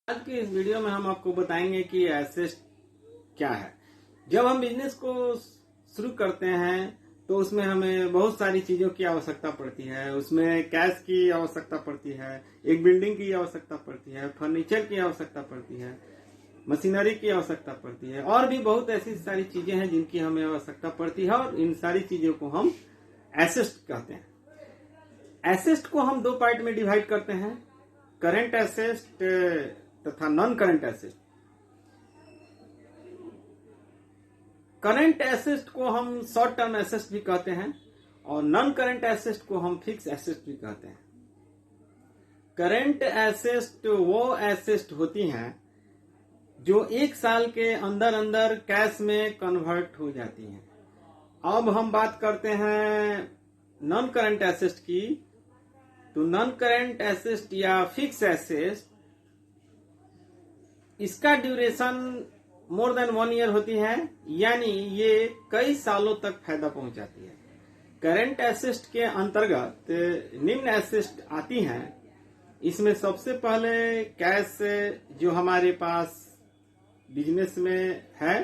आज की इस वीडियो में हम आपको बताएंगे कि एसेट क्या है। जब हम बिजनेस को शुरू करते हैं तो उसमें हमें बहुत सारी चीजों की आवश्यकता पड़ती है। उसमें कैश की आवश्यकता पड़ती है, एक बिल्डिंग की आवश्यकता पड़ती है, फर्नीचर की आवश्यकता पड़ती है, मशीनरी की आवश्यकता पड़ती है और भी बहुत ऐसी सारी चीजें हैं जिनकी हमें आवश्यकता पड़ती है और इन सारी चीजों को हम एसेट कहते हैं। एसेट को हम दो पार्ट में डिवाइड करते हैं, करंट एसेट तथा non current asset. Current asset को हम शॉर्ट टर्म एसेट भी कहते हैं और नॉन करंट एसेट को हम फिक्स एसेट भी कहते हैं। करंट एसेट वो एसेट होती हैं जो एक साल के अंदर अंदर कैश में कन्वर्ट हो जाती हैं। अब हम बात करते हैं नॉन करंट एसेट की, तो नॉन करंट एसेट या फिक्स एसेट, इसका ड्यूरेशन मोर देन 1 ईयर होती है, यानी ये कई सालों तक फायदा पहुंचाती है। करंट एसेट के अंतर्गत निम्न एसेट आती हैं। इसमें सबसे पहले कैश जो हमारे पास बिजनेस में है,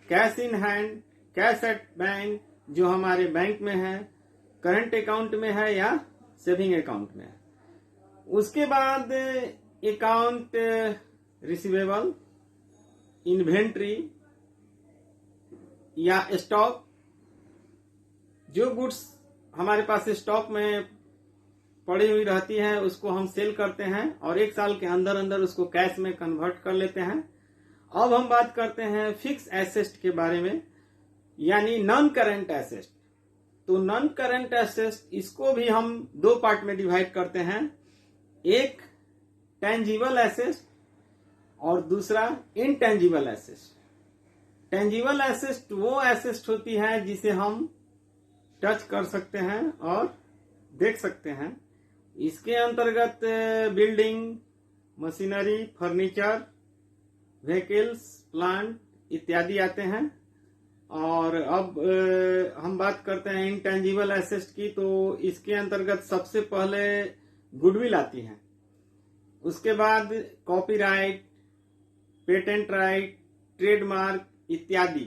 cash in hand, cash at bank जो हमारे बैंक में है, करंट अकाउंट में है या सेविंग अकाउंट में है। उसके बाद अकाउंट रिसीवेबल, इन्वेंट्री या स्टॉक, जो गुड्स हमारे पास स्टॉक में पड़ी हुई रहती है उसको हम सेल करते हैं और एक साल के अंदर अंदर उसको कैश में कन्वर्ट कर लेते हैं। अब हम बात करते हैं फिक्स एसेट के बारे में, यानी नॉन करंट एसेट। तो नॉन करंट एसेट, इसको भी हम दो पार्ट में डिवाइड करते हैं, एक टेंजिबल एसेट और दूसरा इनटेंजिबल एसेट। टेंजिबल एसेट वो एसेट होती है जिसे हम टच कर सकते हैं और देख सकते हैं। इसके अंतर्गत building, machinery, furniture, vehicles, plant इत्यादि आते हैं। और अब हम बात करते हैं इनटेंजिबल एसेट की, तो इसके अंतर्गत सबसे पहले गुडविल आती है, उसके बाद कॉपीराइट, पेटेंट राइट, ट्रेडमार्क इत्यादि